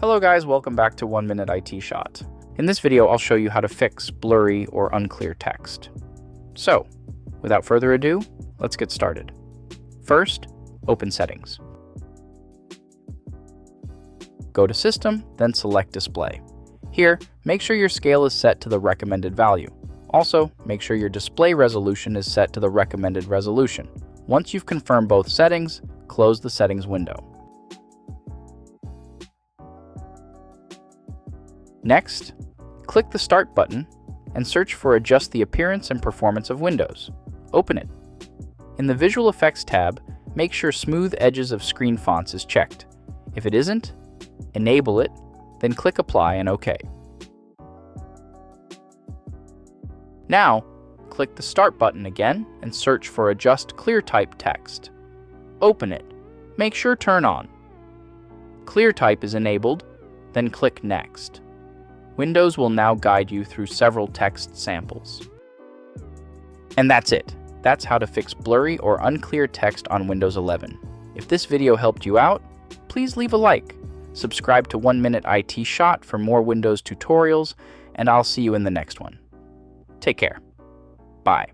Hello guys, welcome back to 1 Minute IT Shot. In this video, I'll show you how to fix blurry or unclear text. So, without further ado, let's get started. First, open Settings. Go to System, then select Display. Here, make sure your scale is set to the recommended value. Also, make sure your display resolution is set to the recommended resolution. Once you've confirmed both settings, close the settings window. Next, click the Start button and search for Adjust the Appearance and Performance of Windows. Open it. In the Visual Effects tab, make sure Smooth Edges of Screen Fonts is checked. If it isn't, enable it, then click Apply and OK. Now, click the Start button again and search for Adjust ClearType text. Open it. Make sure Turn On. ClearType is enabled, then click Next. Windows will now guide you through several text samples. And that's it. That's how to fix blurry or unclear text on Windows 11. If this video helped you out, please leave a like. Subscribe to 1 Minute IT Shot for more Windows tutorials, and I'll see you in the next one. Take care. Bye.